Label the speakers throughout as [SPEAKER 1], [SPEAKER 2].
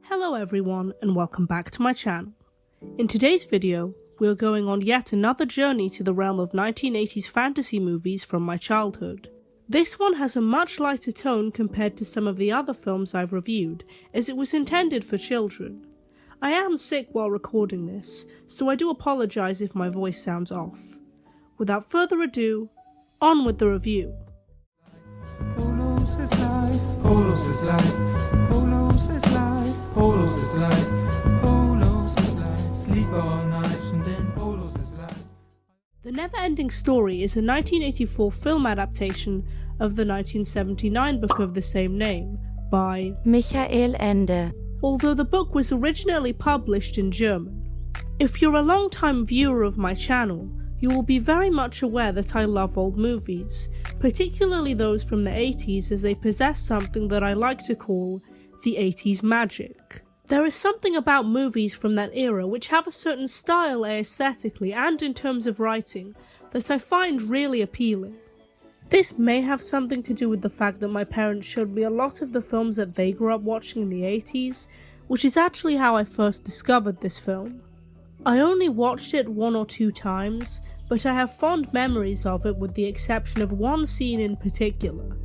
[SPEAKER 1] Hello everyone and welcome back to my channel. In today's video, we are going on yet another journey to the realm of 1980s fantasy movies from my childhood. This one has a much lighter tone compared to some of the other films I've reviewed, as it was intended for children. I am sick while recording this, so I do apologise if my voice sounds off. Without further ado, on with the review.
[SPEAKER 2] Polos is life, Polos is life, Polos is life, Polos is life, Polos is life, sleep all night and then Polos is life.
[SPEAKER 1] The Neverending Story is a 1984 film adaptation of the 1979 book of the same name by
[SPEAKER 3] Michael Ende.
[SPEAKER 1] Although the book was originally published in German. If you're a long-time viewer of my channel, you will be very much aware that I love old movies, particularly those from the 80s, as they possess something that I like to call the 80s magic. There is something about movies from that era which have a certain style aesthetically and in terms of writing that I find really appealing. This may have something to do with the fact that my parents showed me a lot of the films that they grew up watching in the 80s, which is actually how I first discovered this film. I only watched it 1 or 2 times, but I have fond memories of it with the exception of one scene in particular.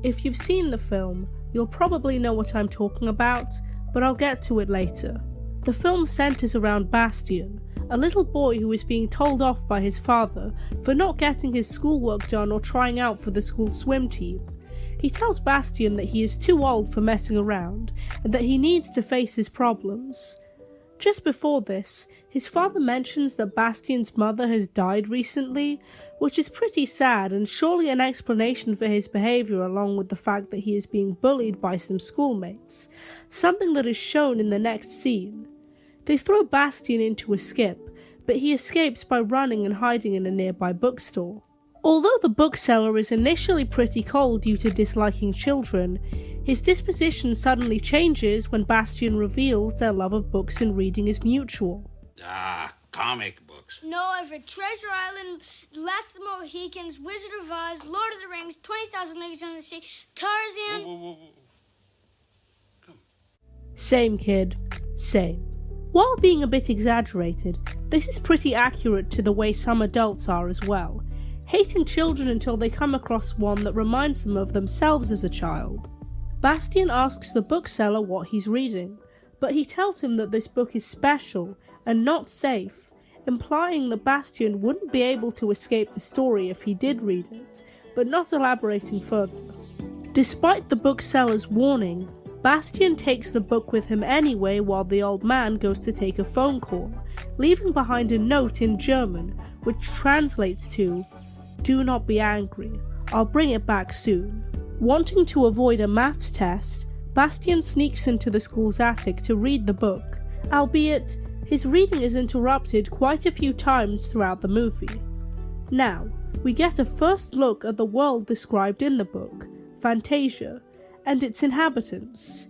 [SPEAKER 1] If you've seen the film, you'll probably know what I'm talking about, but I'll get to it later. The film centres around Bastian, a little boy who is being told off by his father for not getting his schoolwork done or trying out for the school swim team. He tells Bastian that he is too old for messing around and that he needs to face his problems. Just before this, his father mentions that Bastian's mother has died recently, which is pretty sad and surely an explanation for his behaviour, along with the fact that he is being bullied by some schoolmates, something that is shown in the next scene. They throw Bastian into a skip, but he escapes by running and hiding in a nearby bookstore. Although the bookseller is initially pretty cold due to disliking children, his disposition suddenly changes when Bastian reveals their love of books and reading is mutual.
[SPEAKER 4] Comic books.
[SPEAKER 5] No, I've read Treasure Island, The Last of the Mohicans, Wizard of Oz, Lord of the Rings, 20,000 Leagues Under the Sea, Tarzan...
[SPEAKER 4] Whoa. Come.
[SPEAKER 1] Same kid, same. While being a bit exaggerated, this is pretty accurate to the way some adults are as well, hating children until they come across one that reminds them of themselves as a child. Bastian asks the bookseller what he's reading, but he tells him that this book is special and not safe, implying that Bastian wouldn't be able to escape the story if he did read it, but not elaborating further. Despite the bookseller's warning, Bastian takes the book with him anyway while the old man goes to take a phone call, leaving behind a note in German which translates to, "Do not be angry, I'll bring it back soon." Wanting to avoid a maths test, Bastian sneaks into the school's attic to read the book, albeit his reading is interrupted quite a few times throughout the movie. Now, we get a first look at the world described in the book, Fantasia, and its inhabitants.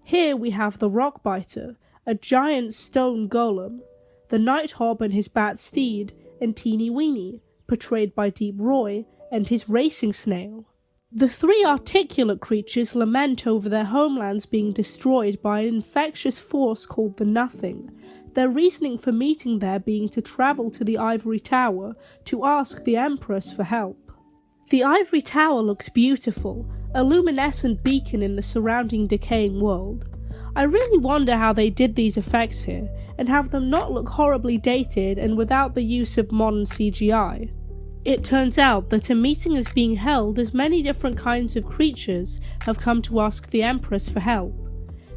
[SPEAKER 1] Here we have the Rockbiter, a giant stone golem, the Nighthawk and his bat steed, and Teeny Weeny, portrayed by Deep Roy, and his racing snail. The 3 articulate creatures lament over their homelands being destroyed by an infectious force called the Nothing, their reasoning for meeting there being to travel to the Ivory Tower to ask the Empress for help. The Ivory Tower looks beautiful, a luminescent beacon in the surrounding decaying world. I really wonder how they did these effects here, and have them not look horribly dated and without the use of modern CGI. It turns out that a meeting is being held as many different kinds of creatures have come to ask the Empress for help.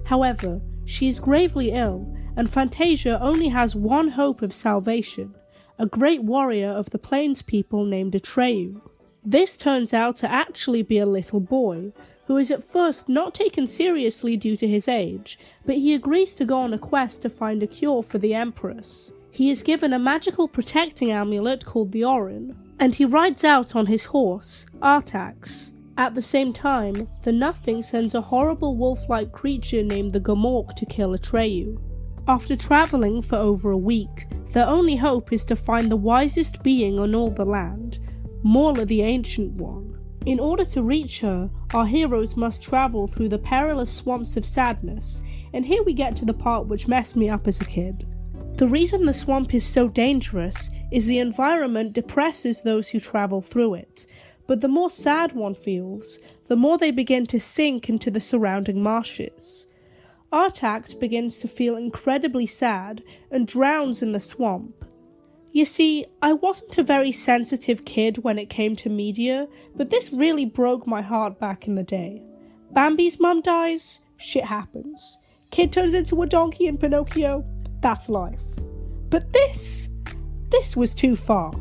[SPEAKER 1] However, she is gravely ill, and Fantasia only has one hope of salvation, a great warrior of the Plains people named Atreyu. This turns out to actually be a little boy, who is at first not taken seriously due to his age, but he agrees to go on a quest to find a cure for the Empress. He is given a magical protecting amulet called the Orin, and he rides out on his horse, Artax. At the same time, the Nothing sends a horrible wolf-like creature named the Gamork to kill Atreyu. After travelling for over a week, their only hope is to find the wisest being on all the land, Morla the Ancient One. In order to reach her, our heroes must travel through the perilous swamps of sadness, and here we get to the part which messed me up as a kid. The reason the swamp is so dangerous is the environment depresses those who travel through it, but the more sad one feels, the more they begin to sink into the surrounding marshes. Artax begins to feel incredibly sad and drowns in the swamp. You see, I wasn't a very sensitive kid when it came to media, but this really broke my heart back in the day. Bambi's mum dies, shit happens. Kid turns into a donkey in Pinocchio, that's life. But this was too far.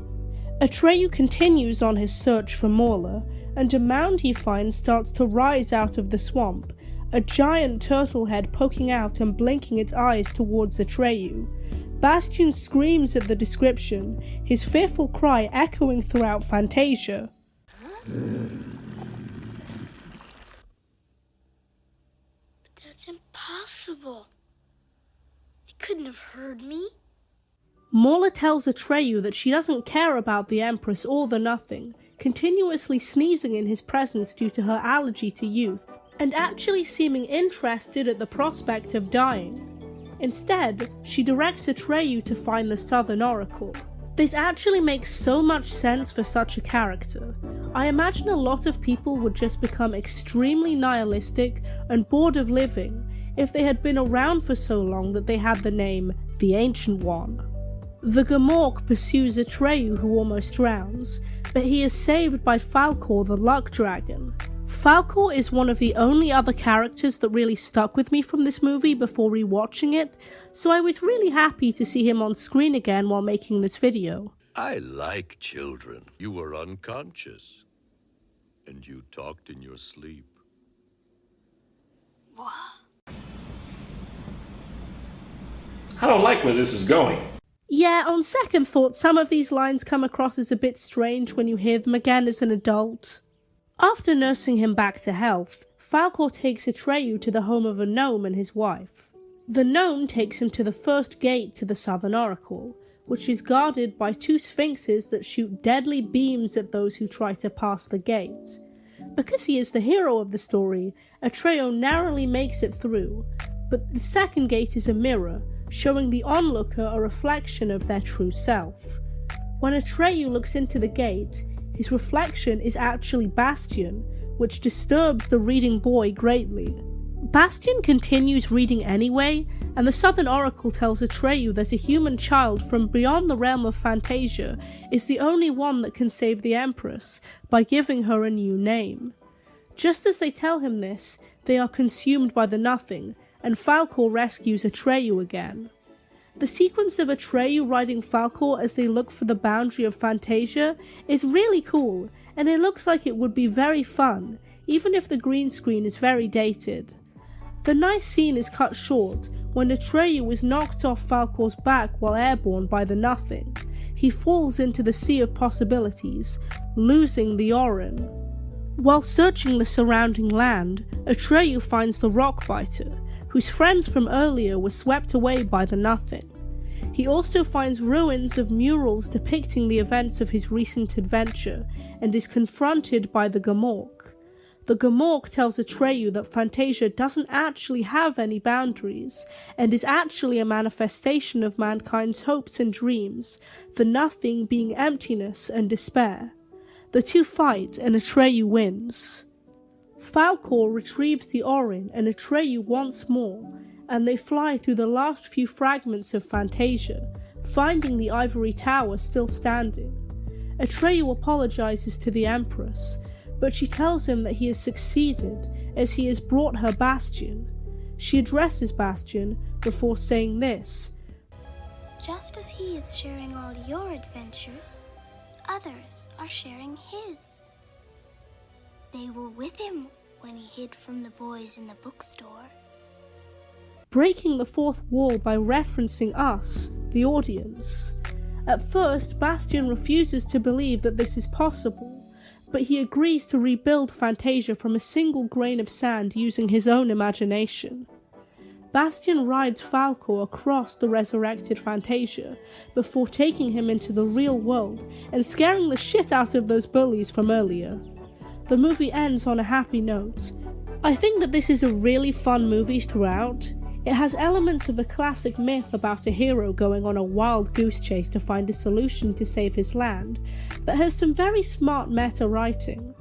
[SPEAKER 1] Atreyu continues on his search for Morla, and a mound he finds starts to rise out of the swamp, a giant turtle head poking out and blinking its eyes towards Atreyu. Bastian screams at the description, his fearful cry echoing throughout Fantasia.
[SPEAKER 5] But that's impossible. They couldn't have heard me.
[SPEAKER 1] Morla tells Atreyu that she doesn't care about the Empress or the Nothing, continuously sneezing in his presence due to her allergy to youth, and actually seeming interested at the prospect of dying. Instead, she directs Atreyu to find the Southern Oracle. This actually makes so much sense for such a character. I imagine a lot of people would just become extremely nihilistic and bored of living if they had been around for so long that they had the name the Ancient One. The Gamork pursues Atreyu, who almost drowns, but he is saved by Falcor the Luck Dragon. Falcor is one of the only other characters that really stuck with me from this movie before rewatching it, so I was really happy to see him on screen again while making this video.
[SPEAKER 3] I like children. You were unconscious, and you talked in your sleep.
[SPEAKER 5] What?
[SPEAKER 6] I don't like where this is going.
[SPEAKER 1] Yeah, on second thought, some of these lines come across as a bit strange when you hear them again as an adult. After nursing him back to health, Falcor takes Atreyu to the home of a gnome and his wife. The gnome takes him to the first gate to the Southern Oracle, which is guarded by two sphinxes that shoot deadly beams at those who try to pass the gate. Because he is the hero of the story, Atreyu narrowly makes it through, but the second gate is a mirror, showing the onlooker a reflection of their true self. When Atreyu looks into the gate, his reflection is actually Bastian, which disturbs the reading boy greatly. Bastian continues reading anyway, and the Southern Oracle tells Atreyu that a human child from beyond the realm of Fantasia is the only one that can save the Empress by giving her a new name. Just as they tell him this, they are consumed by the Nothing, and Falcor rescues Atreyu again. The sequence of Atreyu riding Falcor as they look for the boundary of Fantasia is really cool, and it looks like it would be very fun, even if the green screen is very dated. The nice scene is cut short when Atreyu is knocked off Falcor's back while airborne by the Nothing. He falls into the sea of possibilities, losing the Orin. While searching the surrounding land, Atreyu finds the Rockbiter, whose friends from earlier were swept away by the Nothing. He also finds ruins of murals depicting the events of his recent adventure, and is confronted by the Gamork. The Gamork tells Atreyu that Fantasia doesn't actually have any boundaries, and is actually a manifestation of mankind's hopes and dreams, the Nothing being emptiness and despair. The two fight, and Atreyu wins. Falcor retrieves the Orin and Atreyu once more, and they fly through the last few fragments of Fantasia, finding the ivory tower still standing. Atreyu apologizes to the Empress, but she tells him that he has succeeded as he has brought her Bastian. She addresses Bastian before saying this:
[SPEAKER 7] Just as he is sharing all your adventures, others are sharing his. They were with him when he hid from the boys in the bookstore.
[SPEAKER 1] Breaking the fourth wall by referencing us, the audience. At first, Bastian refuses to believe that this is possible, but he agrees to rebuild Fantasia from a single grain of sand using his own imagination. Bastian rides Falcor across the resurrected Fantasia before taking him into the real world and scaring the shit out of those bullies from earlier. The movie ends on a happy note. I think that this is a really fun movie throughout. It has elements of a classic myth about a hero going on a wild goose chase to find a solution to save his land, but has some very smart meta writing.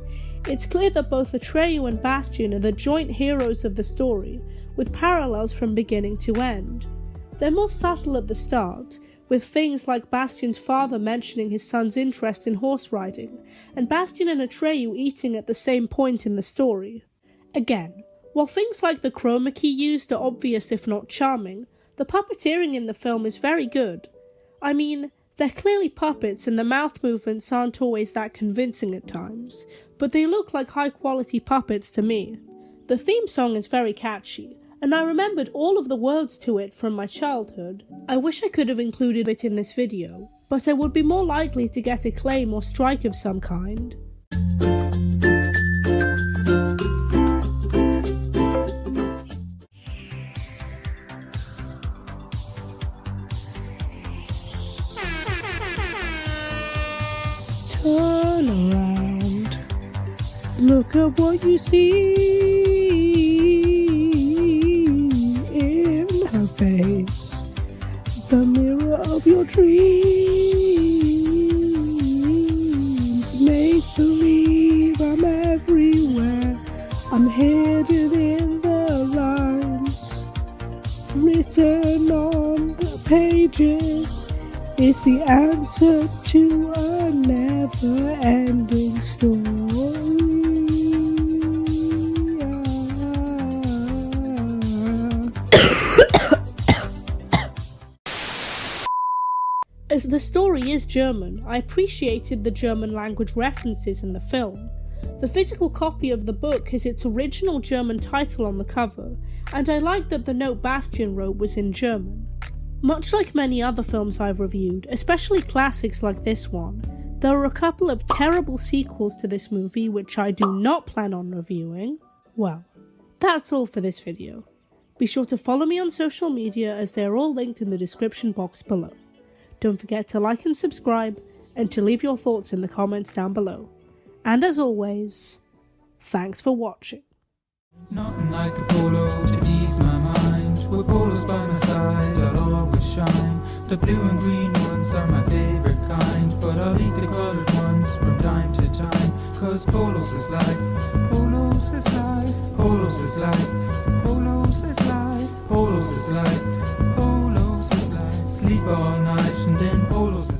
[SPEAKER 1] It's clear that both Atreyu and Bastian are the joint heroes of the story, with parallels from beginning to end. They're more subtle at the start, with things like Bastian's father mentioning his son's interest in horse riding, and Bastian and Atreyu eating at the same point in the story. Again, while things like the chroma key used are obvious if not charming, the puppeteering in the film is very good. I mean, they're clearly puppets and the mouth movements aren't always that convincing at times, but they look like high-quality puppets to me. The theme song is very catchy, and I remembered all of the words to it from my childhood. I wish I could have included it in this video, but I would be more likely to get a claim or strike of some kind. Turn around, look at what you see in her face, the mirror of your dreams. Make believe I'm everywhere, I'm hidden in the lines, written on the pages is the answer to a never-ending story. As the story is German, I appreciated the German language references in the film. The physical copy of the book has its original German title on the cover, and I like that the note Bastian wrote was in German. Much like many other films I've reviewed, especially classics like this one, there are a couple of terrible sequels to this movie which I do not plan on reviewing. Well, that's all for this video. Be sure to follow me on social media as they are all linked in the description box below. Don't forget to like and subscribe, and to leave your thoughts in the comments down below. And as always, thanks for watching.
[SPEAKER 2] Nothing like a polo to ease my mind. With polos by my side, I'll always shine. The blue and green ones are my favorite kind, but I'll eat the colored ones from time to time. Cause polos is life, polos is life, polos is life, polos is life, polos is life, polos is life. Sleep all night and then polos is life.